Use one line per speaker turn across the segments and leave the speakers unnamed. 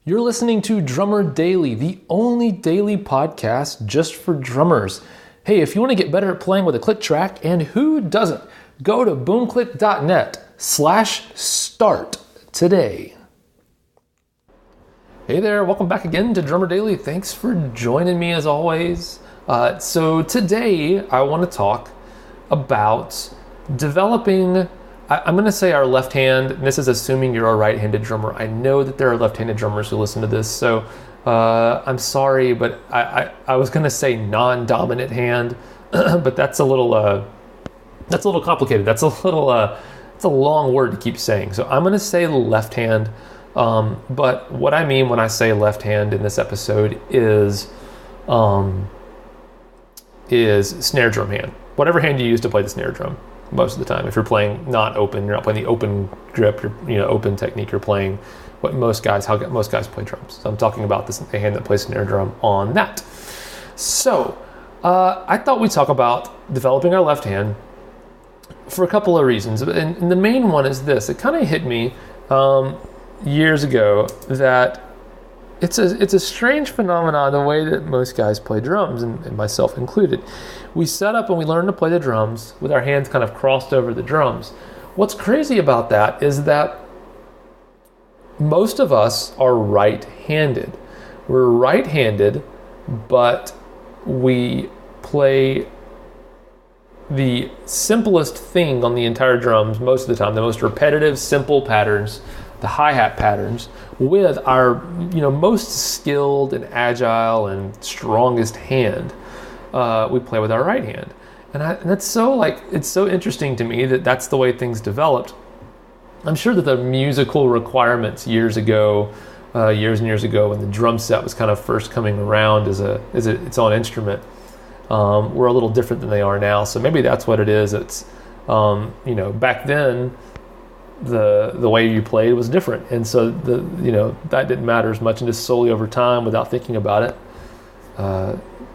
You're listening to Drummer Daily, the only daily podcast just for drummers. Hey, if you want to get better at playing with a click track, and who doesn't, go to boomclick.net/start today. Hey there, welcome back again to Drummer Daily. Thanks for joining me as always. So today I want to talk about developing, I'm going to say our left hand, and this is assuming you're a right-handed drummer. I know that there are left-handed drummers who listen to this, so I'm sorry, but I was going to say non-dominant hand, but that's a little complicated. It's a long word to keep saying. So I'm going to say left hand, but what I mean when I say left hand in this episode is snare drum hand. Whatever hand you use to play the snare drum. Most of the time, if you're playing not open, you're not playing the open grip, open technique, you're playing how most guys play drums. So I'm talking about the hand that plays snare drum on that. So I thought we'd talk about developing our left hand for a couple of reasons. And the main one is this. It kind of hit me years ago that it's a strange phenomenon, the way that most guys play drums, and myself included. We set up and we learn to play the drums with our hands kind of crossed over the drums. What's crazy about that is that most of us are right-handed. We're right-handed, but we play the simplest thing on the entire drums most of the time, the most repetitive, simple patterns, the hi-hat patterns, with our most skilled and agile and strongest hand. We play with our right hand, and that's so it's so interesting to me that that's the way things developed. I'm sure that the musical requirements years and years ago, when the drum set was kind of first coming around as its own instrument, were a little different than they are now. So maybe that's what it is. It's back then the way you played was different, and so that didn't matter as much, and just slowly over time, without thinking about it,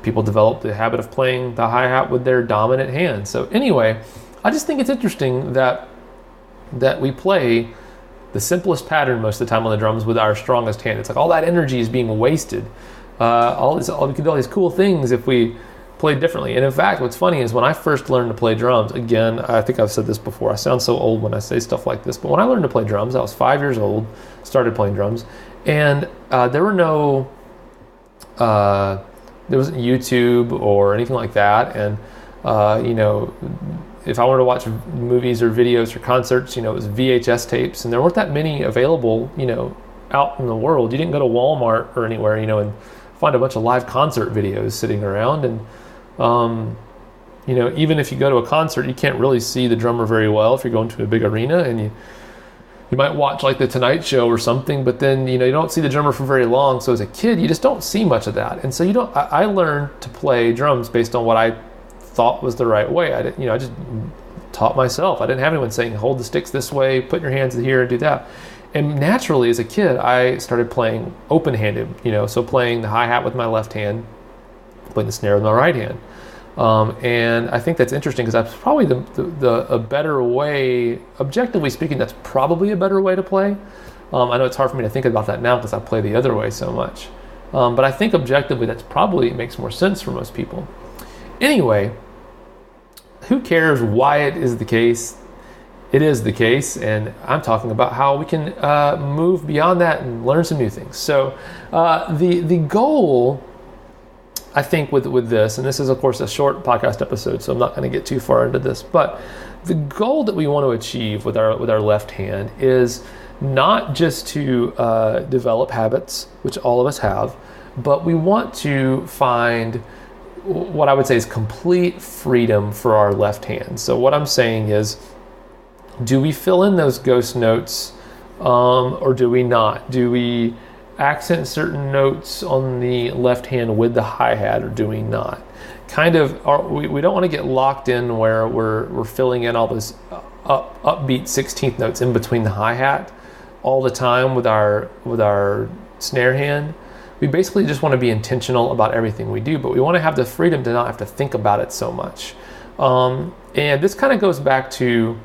people developed the habit of playing the hi-hat with their dominant hand. So anyway, I just think it's interesting that we play the simplest pattern most of the time on the drums with our strongest hand. It's like all that energy is being wasted. We could do all these cool things if we played differently. And in fact, what's funny is when I first learned to play drums, again, I think I've said this before, I sound so old when I say stuff like this, but when I learned to play drums, I was 5 years old, started playing drums, and there wasn't YouTube or anything like that, and if I wanted to watch movies or videos or concerts, it was VHS tapes, and there weren't that many available, out in the world. You didn't go to Walmart or anywhere, and find a bunch of live concert videos sitting around, and even if you go to a concert, you can't really see the drummer very well if you're going to a big arena, and you might watch like the Tonight Show or something, but then you don't see the drummer for very long. So as a kid, you just don't see much of that, and so I learned to play drums based on what I thought was the right way. I just taught myself. I didn't have anyone saying hold the sticks this way, put your hands here, and do that. And naturally, as a kid, I started playing open-handed. So playing the hi-hat with my left hand, playing the snare with my right hand. And I think that's interesting because that's probably a better way, objectively speaking, that's probably a better way to play. I know it's hard for me to think about that now because I play the other way so much. But I think objectively that's probably makes more sense for most people. Anyway, who cares why it is the case? It is the case, and I'm talking about how we can move beyond that and learn some new things. So the goal, I think, with this, and this is of course a short podcast episode, so I'm not going to get too far into this, but the goal that we want to achieve with our left hand is not just to develop habits, which all of us have, but we want to find what I would say is complete freedom for our left hand. So what I'm saying is, do we fill in those ghost notes or do we not? Do we accent certain notes on the left hand with the hi-hat or do we not? We don't want to get locked in where we're filling in all those upbeat 16th notes in between the hi-hat all the time with our snare hand. We basically just want to be intentional about everything we do, but we want to have the freedom to not have to think about it so much. And this kind of goes back to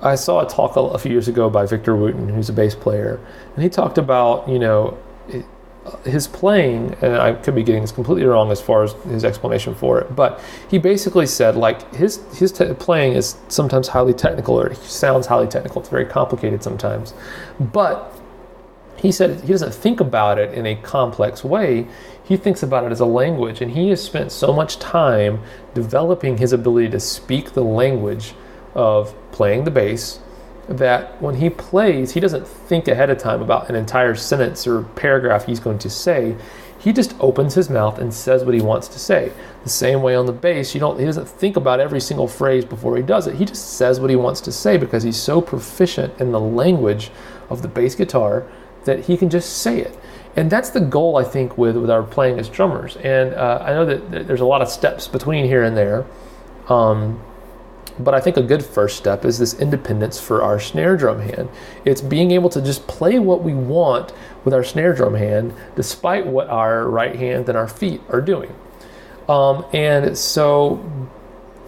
I saw a talk a few years ago by Victor Wooten, who's a bass player, and he talked about, his playing, and I could be getting this completely wrong as far as his explanation for it, but he basically said, like, his playing is sometimes highly technical, or he sounds highly technical. It's very complicated sometimes. But he said he doesn't think about it in a complex way. He thinks about it as a language, and he has spent so much time developing his ability to speak the language of playing the bass that when he plays, he doesn't think ahead of time about an entire sentence or paragraph he's going to say. He just opens his mouth and says what he wants to say. The same way on the bass, he doesn't think about every single phrase before he does it. He just says what he wants to say because he's so proficient in the language of the bass guitar that he can just say it. And that's the goal, I think, with our playing as drummers. And I know that there's a lot of steps between here and there. But I think a good first step is this independence for our snare drum hand. It's being able to just play what we want with our snare drum hand, despite what our right hand and our feet are doing. And so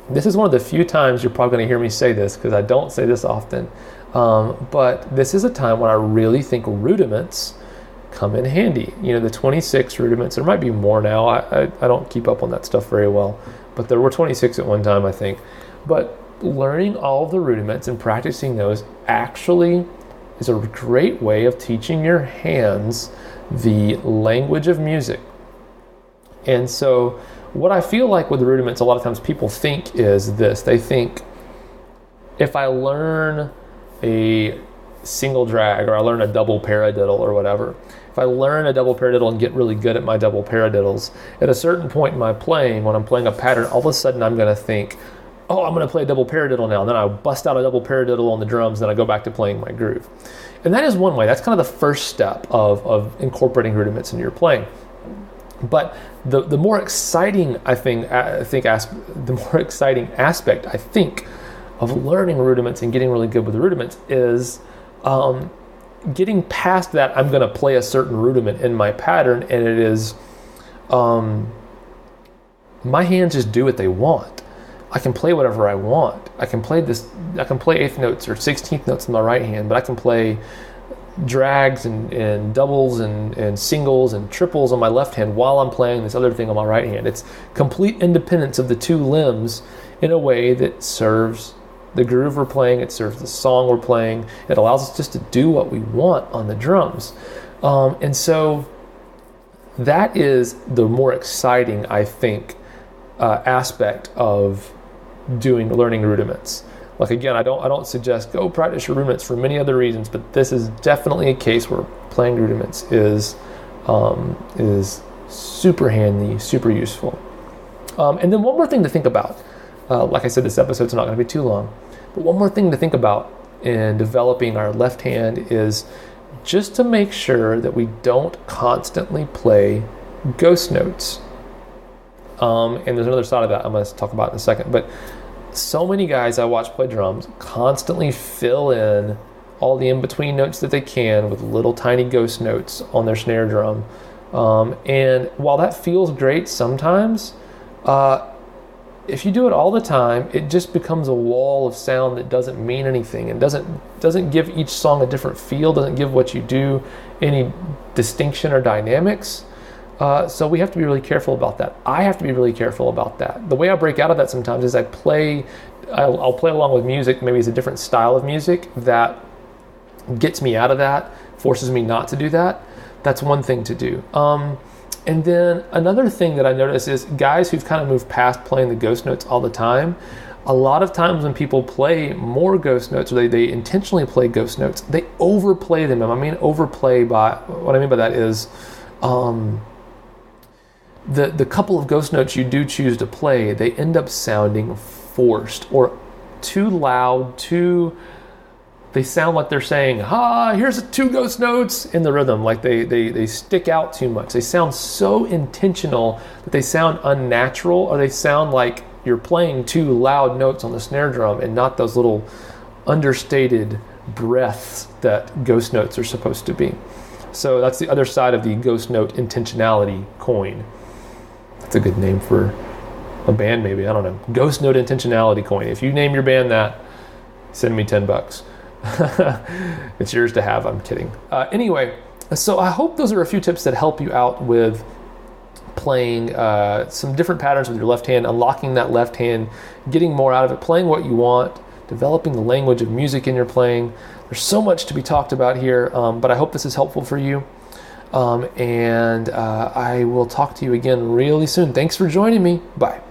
this is one of the few times you're probably going to hear me say this, because I don't say this often. But this is a time when I really think rudiments come in handy. The 26 rudiments, there might be more now. I don't keep up on that stuff very well, but there were 26 at one time, I think. But learning all of the rudiments and practicing those actually is a great way of teaching your hands the language of music. And so what I feel like with the rudiments, a lot of times people think is this. They think, if I learn a single drag, or I learn a double paradiddle or whatever, if I learn a double paradiddle and get really good at my double paradiddles, at a certain point in my playing, when I'm playing a pattern, all of a sudden I'm going to think, oh, I'm going to play a double paradiddle now. And then I bust out a double paradiddle on the drums, then I go back to playing my groove. And that is one way. That's kind of the first step of incorporating rudiments into your playing. But the more exciting, the more exciting aspect, I think, of learning rudiments and getting really good with the rudiments is getting past that. I'm going to play a certain rudiment in my pattern, and it is my hands just do what they want. I can play whatever I want. I can play eighth notes or 16th notes in my right hand, but I can play drags and doubles and singles and triples on my left hand while I'm playing this other thing on my right hand. It's complete independence of the two limbs in a way that serves the groove we're playing, it serves the song we're playing, it allows us just to do what we want on the drums. And so that is the more exciting, I think, aspect of learning rudiments. Like, again, I don't suggest go practice your rudiments for many other reasons, but this is definitely a case where playing rudiments is super handy, super useful. And then one more thing to think about. Like I said, this episode's not going to be too long, but one more thing to think about in developing our left hand is just to make sure that we don't constantly play ghost notes. And there's another side of that I'm going to talk about in a second. But so many guys I watch play drums constantly fill in all the in-between notes that they can with little tiny ghost notes on their snare drum. And while that feels great sometimes, if you do it all the time, it just becomes a wall of sound that doesn't mean anything and doesn't give each song a different feel, doesn't give what you do any distinction or dynamics. So we have to be really careful about that. I have to be really careful about that. The way I break out of that sometimes is I'll play along with music. Maybe it's a different style of music that gets me out of that, forces me not to do that. That's one thing to do. And then another thing that I notice is guys who've kind of moved past playing the ghost notes all the time, a lot of times when people play more ghost notes, or they intentionally play ghost notes, they overplay them. I mean overplay what I mean by that is the couple of ghost notes you do choose to play, they end up sounding forced or too loud, they sound like they're saying, here's 2 ghost notes in the rhythm. Like they stick out too much. They sound so intentional that they sound unnatural, or they sound like you're playing 2 loud notes on the snare drum and not those little understated breaths that ghost notes are supposed to be. So that's the other side of the ghost note intentionality coin. That's a good name for a band, maybe. I don't know. Ghost note intentionality coin. If you name your band that, send me $10. It's yours to have. I'm kidding. Anyway, so I hope those are a few tips that help you out with playing some different patterns with your left hand, unlocking that left hand, getting more out of it, playing what you want, developing the language of music in your playing. There's so much to be talked about here, but I hope this is helpful for you. And I will talk to you again really soon. Thanks for joining me. Bye.